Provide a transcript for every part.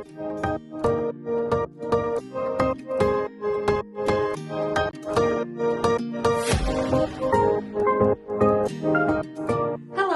Hello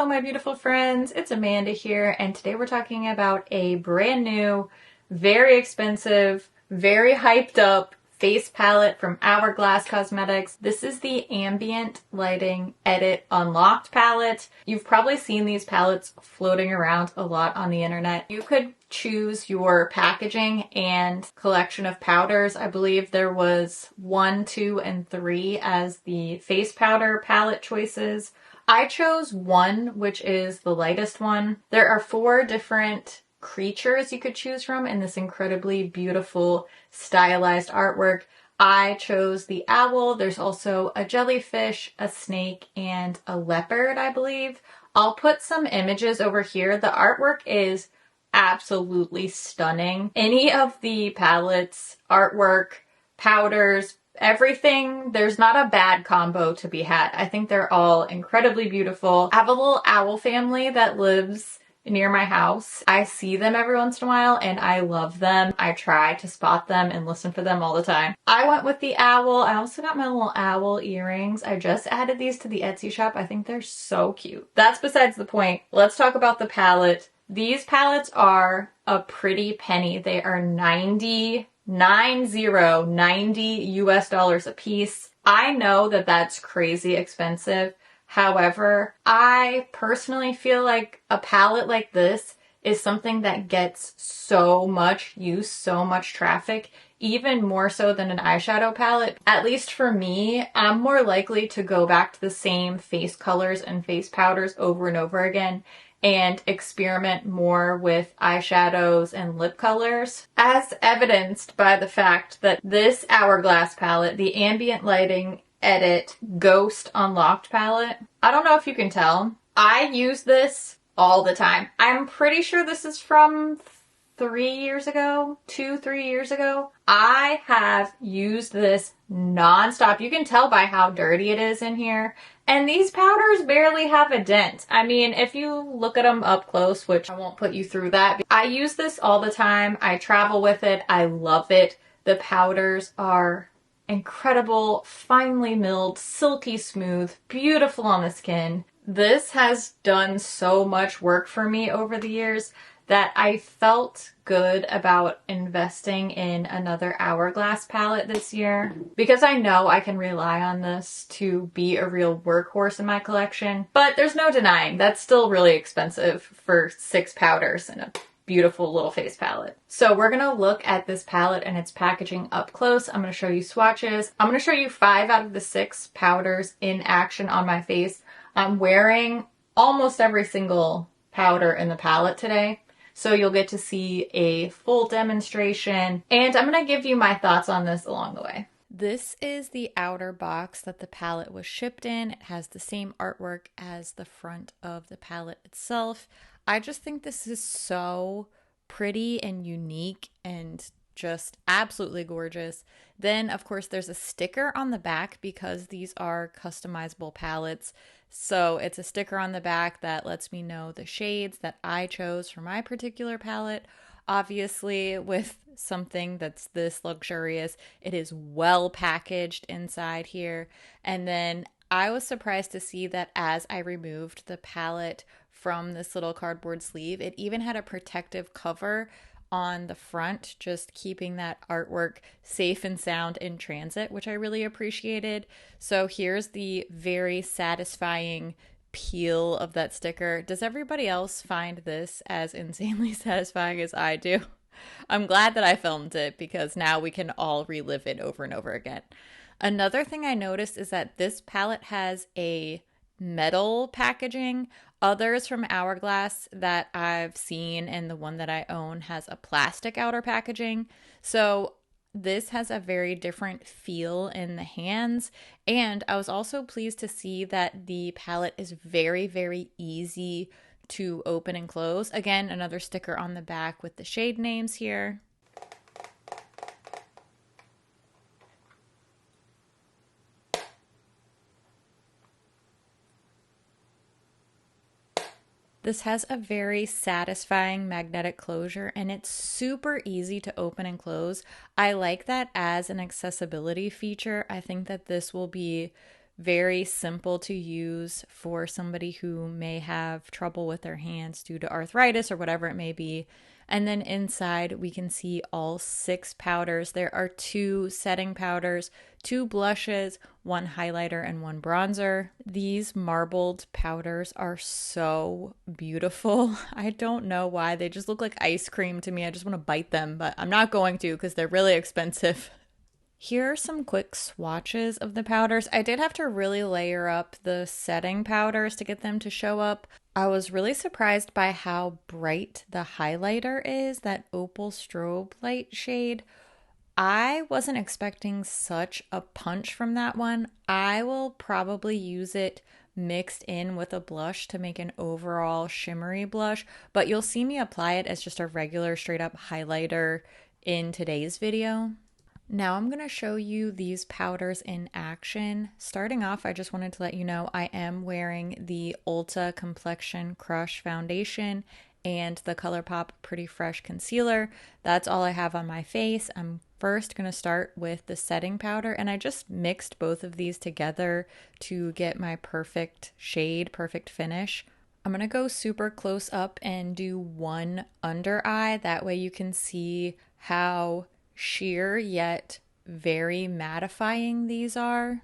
my beautiful friends, it's Amanda here, and today we're talking about a brand new, very expensive, very hyped up face palette from Hourglass Cosmetics. This is the Ambient Lighting Edit Unlocked palette. You've probably seen these palettes floating around a lot on the internet. You could choose your packaging and collection of powders. I believe there was 1, 2, and 3 as the face powder palette choices. I chose 1, which is the lightest one. There are 4 different creatures you could choose from in this incredibly beautiful stylized artwork. I chose the owl. There's also a jellyfish, a snake, and a leopard, I believe. I'll put some images over here. The artwork is absolutely stunning. Any of the palettes, artwork, powders, everything, there's not a bad combo to be had. I think they're all incredibly beautiful. I have a little owl family that lives near my house. I see them every once in a while and I love them. I try to spot them and listen for them all the time. I went with the owl. I also got my little owl earrings. I just added these to the Etsy shop. I think they're so cute. That's besides the point. Let's talk about the palette. These palettes are a pretty penny. They are $90 US a piece. I know that that's crazy expensive. However, I personally feel like a palette like this is something that gets so much use, so much traffic, even more so than an eyeshadow palette. At least for me, I'm more likely to go back to the same face colors and face powders over and over again and experiment more with eyeshadows and lip colors, as evidenced by the fact that this Hourglass palette, the Ambient Lighting Edit Ghost Unlocked palette, I don't know if you can tell, I use this all the time. I'm pretty sure this is from 3 years ago, 2-3 years ago. I have used this non-stop. You can tell by how dirty it is in here. And these powders barely have a dent. I mean, if you look at them up close, which I won't put you through that. I use this all the time. I travel with it. I love it. The powders are incredible, finely milled, silky smooth, beautiful on the skin. This has done so much work for me over the years that I felt good about investing in another Hourglass palette this year because I know I can rely on this to be a real workhorse in my collection. But there's no denying that's still really expensive for 6 powders and a beautiful little face palette. So we're gonna look at this palette and its packaging up close. I'm gonna show you swatches. I'm gonna show you 5 out of the 6 powders in action on my face. I'm wearing almost every single powder in the palette today, so you'll get to see a full demonstration, and I'm gonna give you my thoughts on this along the way. This is the outer box that the palette was shipped in. It has the same artwork as the front of the palette itself. I just think this is so pretty and unique and just absolutely gorgeous. Then, of course, there's a sticker on the back because these are customizable palettes. So it's a sticker on the back that lets me know the shades that I chose for my particular palette. Obviously, with something that's this luxurious, it is well packaged inside here. And then I was surprised to see that as I removed the palette from this little cardboard sleeve, it even had a protective cover on the front, just keeping that artwork safe and sound in transit, which I really appreciated. So here's the very satisfying peel of that sticker. Does everybody else find this as insanely satisfying as I do? I'm glad that I filmed it because now we can all relive it over and over again. Another thing I noticed is that this palette has a metal packaging. Others from Hourglass that I've seen and the one that I own has a plastic outer packaging. So this has a very different feel in the hands. And I was also pleased to see that the palette is very, very easy to open and close. Again, another sticker on the back with the shade names here. This has a very satisfying magnetic closure and it's super easy to open and close. I like that as an accessibility feature. I think that this will be very simple to use for somebody who may have trouble with their hands due to arthritis or whatever it may be. And then inside we can see all 6 powders. There are 2 setting powders, 2 blushes, 1 highlighter, and 1 bronzer. These marbled powders are so beautiful. I don't know why. They just look like ice cream to me. I just want to bite them, but I'm not going to because they're really expensive. Here are some quick swatches of the powders. I did have to really layer up the setting powders to get them to show up. I was really surprised by how bright the highlighter is, that opal strobe light shade. I wasn't expecting such a punch from that one. I will probably use it mixed in with a blush to make an overall shimmery blush, but you'll see me apply it as just a regular straight up highlighter in today's video. Now I'm going to show you these powders in action. Starting off, I just wanted to let you know I am wearing the Ulta Complexion Crush Foundation and the ColourPop Pretty Fresh Concealer. That's all I have on my face. I'm first going to start with the setting powder, and I just mixed both of these together to get my perfect shade, perfect finish. I'm going to go super close up and do one under eye. That way you can see how sheer yet very mattifying these are.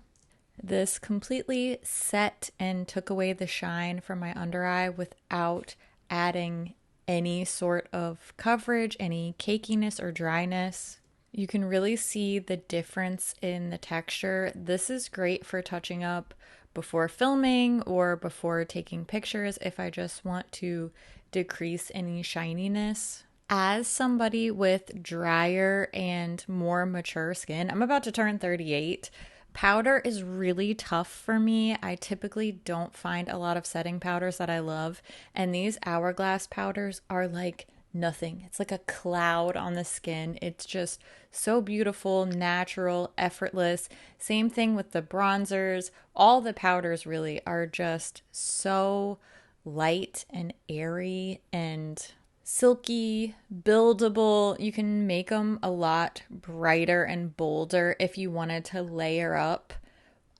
This completely set and took away the shine from my under eye without adding any sort of coverage, any cakiness or dryness. You can really see the difference in the texture. This is great for touching up before filming or before taking pictures if I just want to decrease any shininess. As somebody with drier and more mature skin, I'm about to turn 38. Powder is really tough for me. I typically don't find a lot of setting powders that I love, and these Hourglass powders are like nothing. It's like a cloud on the skin. It's just so beautiful, natural, effortless. Same thing with the bronzers. All the powders really are just so light and airy and silky, buildable. You can make them a lot brighter and bolder if you wanted to layer up.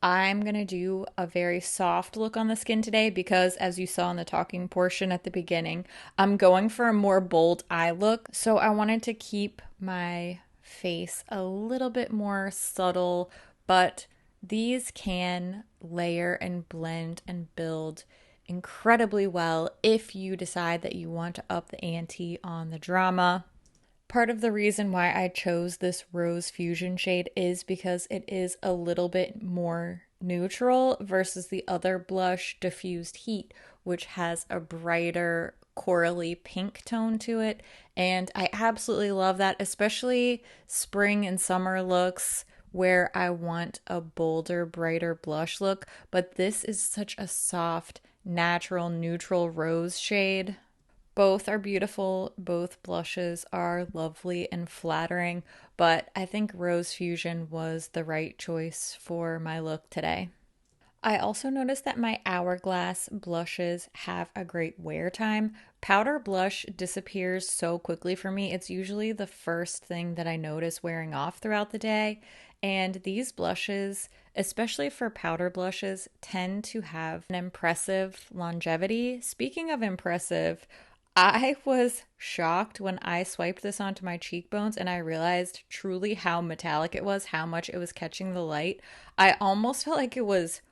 I'm going to do a very soft look on the skin today because, as you saw in the talking portion at the beginning, I'm going for a more bold eye look. So I wanted to keep my face a little bit more subtle, but these can layer and blend and build incredibly well if you decide that you want to up the ante on the drama. Part of the reason why I chose this Rose Fusion shade is because it is a little bit more neutral versus the other blush, Diffused Heat, which has a brighter corally pink tone to it. And I absolutely love that, especially spring and summer looks where I want a bolder, brighter blush look. But this is such a soft, natural, neutral rose shade. Both are beautiful. Both blushes are lovely and flattering, but I think Rose Fusion was the right choice for my look today. I also noticed that my Hourglass blushes have a great wear time. Powder blush disappears so quickly for me. It's usually the first thing that I notice wearing off throughout the day. And these blushes, especially for powder blushes, tend to have an impressive longevity. Speaking of impressive, I was shocked when I swiped this onto my cheekbones and I realized truly how metallic it was, how much it was catching the light. I almost felt like it was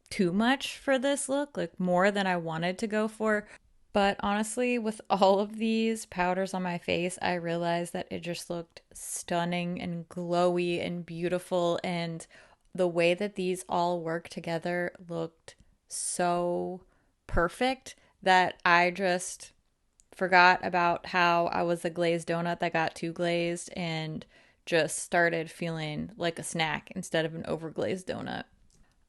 too much for this look, like more than I wanted to go for. But honestly, with all of these powders on my face, I realized that it just looked stunning and glowy and beautiful. And the way that these all work together looked so perfect that I just forgot about how I was a glazed donut that got too glazed and just started feeling like a snack instead of an overglazed donut.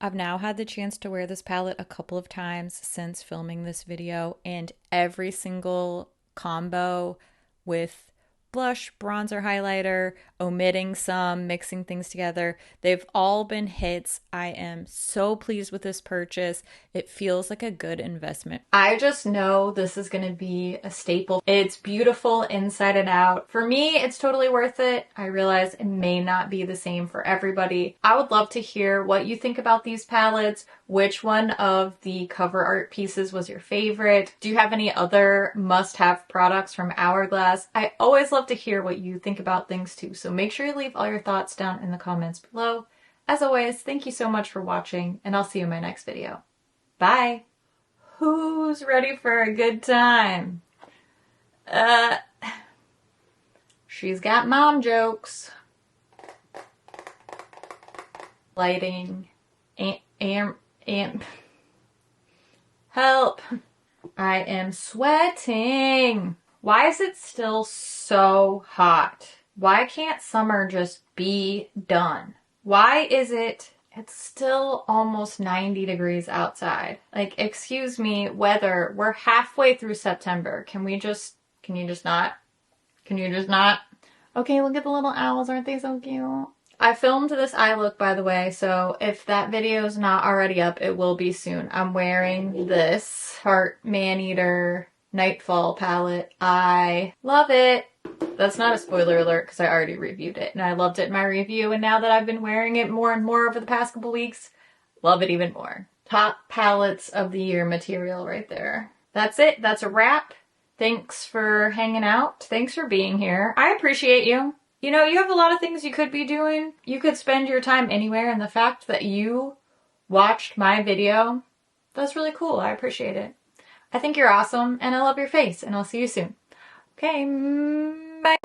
I've now had the chance to wear this palette a couple of times since filming this video, and every single combo with blush, bronzer, highlighter, omitting some, mixing things together. They've all been hits. I am so pleased with this purchase. It feels like a good investment. I just know this is going to be a staple. It's beautiful inside and out. For me, it's totally worth it. I realize it may not be the same for everybody. I would love to hear what you think about these palettes. Which one of the cover art pieces was your favorite? Do you have any other must-have products from Hourglass? I always love to hear what you think about things too, so make sure you leave all your thoughts down in the comments below. As always, thank you so much for watching, and I'll see you in my next video. Bye! Who's ready for a good time? She's got mom jokes. Lighting. Help! I am sweating. Why is it still so hot? Why can't summer just be done? Why is it's still almost 90 degrees outside? Like, excuse me, weather, we're halfway through September. Can you just not? Okay, look at the little owls, aren't they so cute? I filmed this eye look, by the way, so if that video is not already up, it will be soon. I'm wearing this Heart Maneater Nightfall palette. I love it. That's not a spoiler alert because I already reviewed it and I loved it in my review, and now that I've been wearing it more and more over the past couple weeks, love it even more. Top palettes of the year material right there. That's it. That's a wrap. Thanks for hanging out. Thanks for being here. I appreciate you. You know, you have a lot of things you could be doing. You could spend your time anywhere, and the fact that you watched my video, that's really cool. I appreciate it. I think you're awesome, and I love your face, and I'll see you soon. Okay, bye.